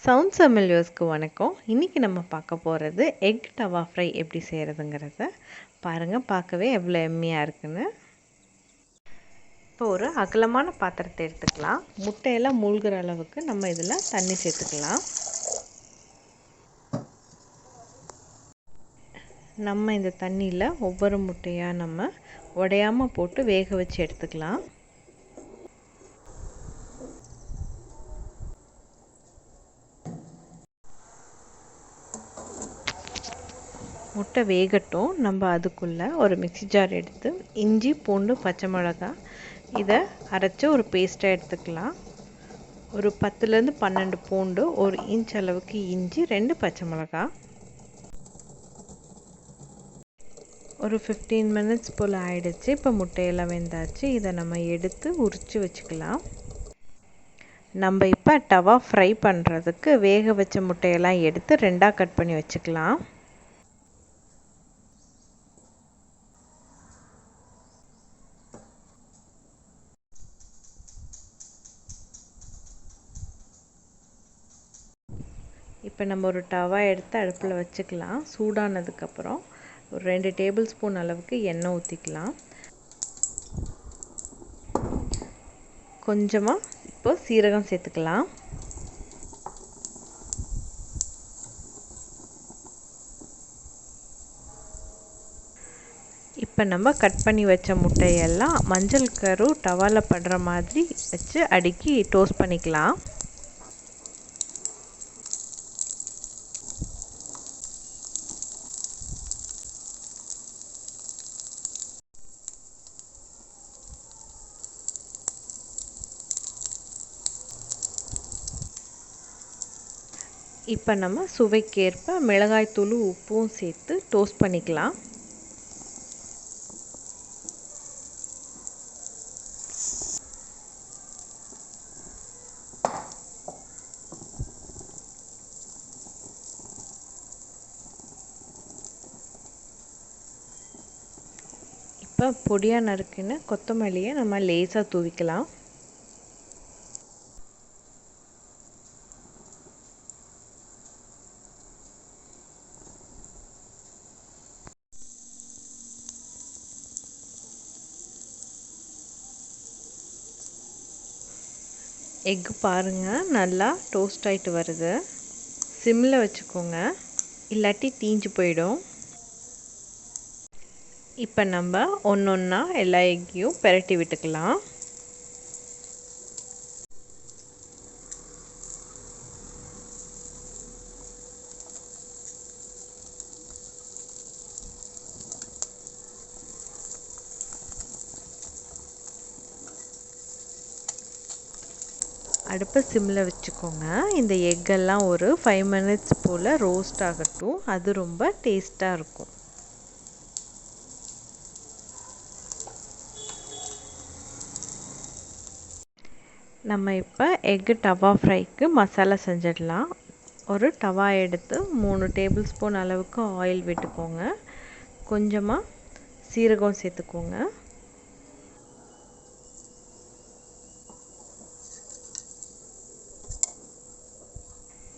Sound சமையல்ஸ்க்கு வணக்கம். இன்றைக்கி நம்ம பார்க்க போகிறது எக் டவா ஃப்ரை எப்படி செய்கிறதுங்கிறத பாருங்கள். பார்க்கவே எவ்வளோ எம்மியாக இருக்குன்னு. இப்போ ஒரு அகலமான பாத்திரத்தை எடுத்துக்கலாம். முட்டையெல்லாம் மூழ்கிற அளவுக்கு நம்ம இதில் தண்ணி சேர்த்துக்கலாம். நம்ம இந்த தண்ணியில் ஒவ்வொரு முட்டையாக நம்ம உடையாமல் போட்டு வேக வச்சு எடுத்துக்கலாம். முட்டை வேகட்டும். நம்ம அதுக்குள்ளே ஒரு மிக்ஸி ஜார் எடுத்து இஞ்சி பூண்டு பச்சை மிளகாய் இதை அரைச்சி ஒரு பேஸ்ட்டாக எடுத்துக்கலாம். ஒரு 10லேருந்து 12 பூண்டு, ஒரு இன்ச் அளவுக்கு இஞ்சி, 2 பச்சை மிளகாய். ஒரு 15 மினிட்ஸ் போல் ஆயிடுச்சு. இப்போ முட்டையெல்லாம் வெந்தாச்சு. இதை நம்ம எடுத்து உரித்து வச்சுக்கலாம். நம்ம இப்போ டவா ஃப்ரை பண்ணுறதுக்கு வேக வச்ச முட்டையெல்லாம் எடுத்து 2ஆக கட் பண்ணி வச்சுக்கலாம். இப்போ நம்ம ஒரு டவா எடுத்து அடுப்பில் வச்சுக்கலாம். சூடானதுக்கப்புறம் ஒரு 2 டேபிள் ஸ்பூன் அளவுக்கு எண்ணெய் ஊற்றிக்கலாம். கொஞ்சமாக இப்போ சீரகம் சேர்த்துக்கலாம். இப்போ நம்ம கட் பண்ணி வச்ச முட்டையெல்லாம் மஞ்சள் கரு டவாவில் படுற மாதிரி வச்சு அடுக்கி டோஸ்ட் பண்ணிக்கலாம். இப்போ நம்ம சுவைக்கேற்ப மிளகாய்த்தூள் உப்பும் சேர்த்து டோஸ்ட் பண்ணிக்கலாம். இப்போ பொடியாக நறுக்குன்னு கொத்தமல்லியை நம்ம லேசாக தூவிக்கலாம். எக்கு பாருங்கள், நல்லா டோஸ்ட் ஆகிட்டு வருது. சிம்மில் வச்சுக்கோங்க, இல்லாட்டி தீஞ்சு போயிடும். இப்போ நம்ம ஒன்றா எல்லா எக்கையும் பெரட்டி விட்டுக்கலாம். அடுப்பை சிம்மில் வச்சுக்கோங்க. இந்த எக்கெல்லாம் ஒரு 5 மினிட்ஸ் போல் ரோஸ்ட் ஆகட்டும். அது ரொம்ப டேஸ்ட்டாக இருக்கும். நம்ம இப்போ எக்கு டவா ஃப்ரைக்கு மசாலா செஞ்சிடலாம். ஒரு டவா எடுத்து 3 டேபிள் ஸ்பூன் அளவுக்கு ஆயில் விட்டுக்கோங்க. கொஞ்சமாக சீரகம் சேர்த்துக்கோங்க.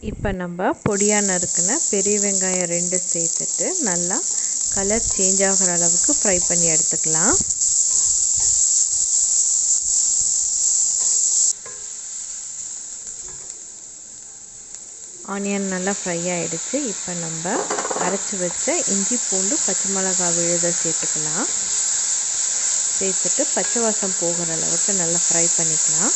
இப்போ நம்ம பொடியாக நறுக்குன பெரிய வெங்காயம் 2 சேர்த்துட்டு நல்லா கலர் சேஞ்ச் ஆகிற அளவுக்கு ஃப்ரை பண்ணி எடுத்துக்கலாம். ஆனியன் நல்லா ஃப்ரை ஆகிடுச்சு. இப்போ நம்ம அரைச்சி வச்ச இஞ்சி பூண்டு பச்சை மிளகாய் விழுத சேர்த்துக்கலாம். சேர்த்துட்டு பச்சை வாசம் போகிற அளவுக்கு நல்லா ஃப்ரை பண்ணிக்கலாம்.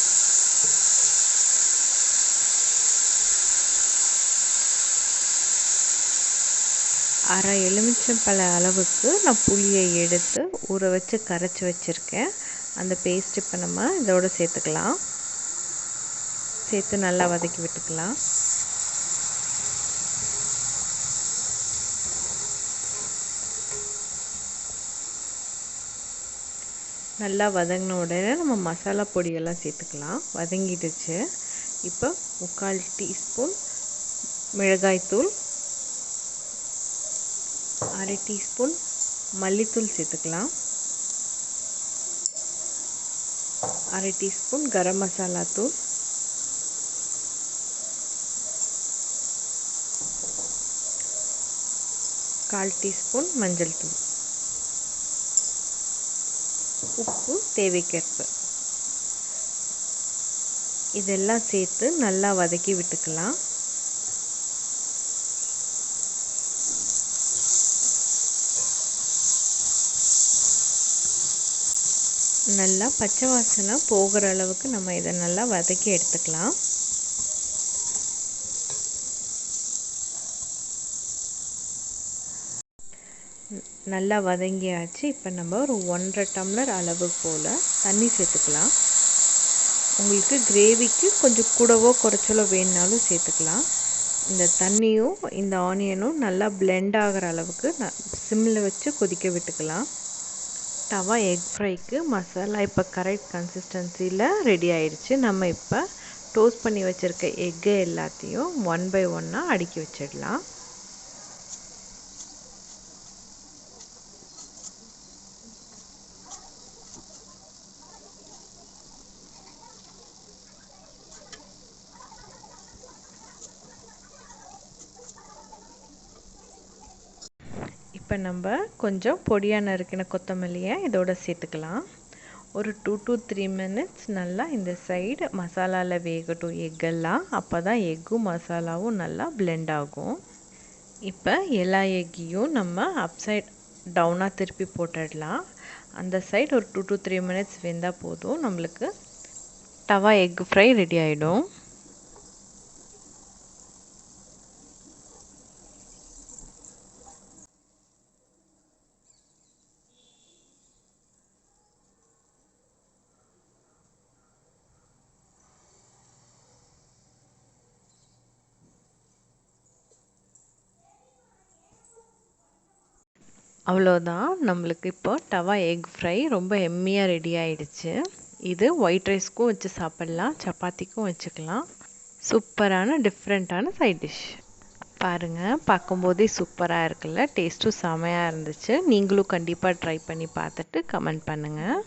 அரை எலுமிச்சம்பழ அளவுக்கு நான் புளியை எடுத்து ஊற வச்சு கரைச்சி வச்சுருக்கேன். அந்த பேஸ்ட் இப்போ நம்ம இதோடு சேர்த்துக்கலாம். சேர்த்து நல்லா வதக்கி விட்டுக்கலாம். நல்லா வதங்கின உடனே நம்ம மசாலா பொடியெல்லாம் சேர்த்துக்கலாம். வதங்கிடுச்சு. இப்போ 3/4 டீஸ்பூன் மிளகாய்த்தூள், 1/2 டீஸ்பூன் மல்லித்தூள் சேர்த்துக்கலாம். 1/2 டீஸ்பூன் கரம் மசாலா தூள், 1/4 டீஸ்பூன் மஞ்சள் தூள், உப்பு தேவைக்கேற்ப. இதெல்லாம் சேர்த்து நல்லா வதக்கி விட்டுக்கலாம். நல்லா பச்சை வாசனை போகிற அளவுக்கு நம்ம இதை நல்லா வதக்கி எடுத்துக்கலாம். நல்லா வதங்கியாச்சு. இப்போ நம்ம ஒரு 1.5 டம்ளர் அளவு போல் தண்ணி சேர்த்துக்கலாம். உங்களுக்கு கிரேவிக்கு கொஞ்சம் கூடவோ குறைச்சலோ வேணுனாலும் சேர்த்துக்கலாம். இந்த தண்ணியும் இந்த ஆனியனும் நல்லா பிளெண்ட் ஆகிற அளவுக்கு சிம்மில் வச்சு கொதிக்க விட்டுக்கலாம். தவா எக் ஃப்ரைக்கு மசாலா இப்போ கரெக்ட் கன்சிஸ்டன்சியில் ரெடி ஆயிடுச்சு. நம்ம இப்போ டோஸ்ட் பண்ணி வச்சுருக்க எக்கு எல்லாத்தையும் 1 பை 1 அடுக்கி வச்சிடலாம். இப்போ நம்ம கொஞ்சம் பொடியாக நறுக்கின கொத்தமல்லியை இதோட சேர்த்துக்கலாம். ஒரு 2 to 3 மினிட்ஸ் நல்லா இந்த சைடு மசாலாவில் வேகட்டும் எக்கெல்லாம். அப்போ தான் எக்கும் மசாலாவும் நல்லா பிளெண்ட் ஆகும். இப்போ எல்லா எக்கையும் நம்ம அப்சைட் டவுனாக திருப்பி போட்டுடலாம். அந்த சைடு ஒரு 2 to 3 மினிட்ஸ் வெந்தால் போதும், நம்மளுக்கு தவா எக் ஃப்ரை ரெடி ஆகிடும். அவ்வளோதான், நம்மளுக்கு இப்போ தவா எக் ஃப்ரை ரொம்ப எம்மியாக ரெடி ஆகிடுச்சு. இது ஒயிட் ரைஸ்க்கும் வச்சு சாப்பிட்லாம், சப்பாத்திக்கும் வச்சுக்கலாம். சூப்பரான டிஃப்ரெண்ட்டான சைட் டிஷ். பாருங்கள், பார்க்கும்போதே சூப்பராக இருக்குல்ல, டேஸ்ட்டும் செமையாக இருந்துச்சு. நீங்களும் கண்டிப்பாக ட்ரை பண்ணி பார்த்துட்டு கமெண்ட் பண்ணுங்கள்.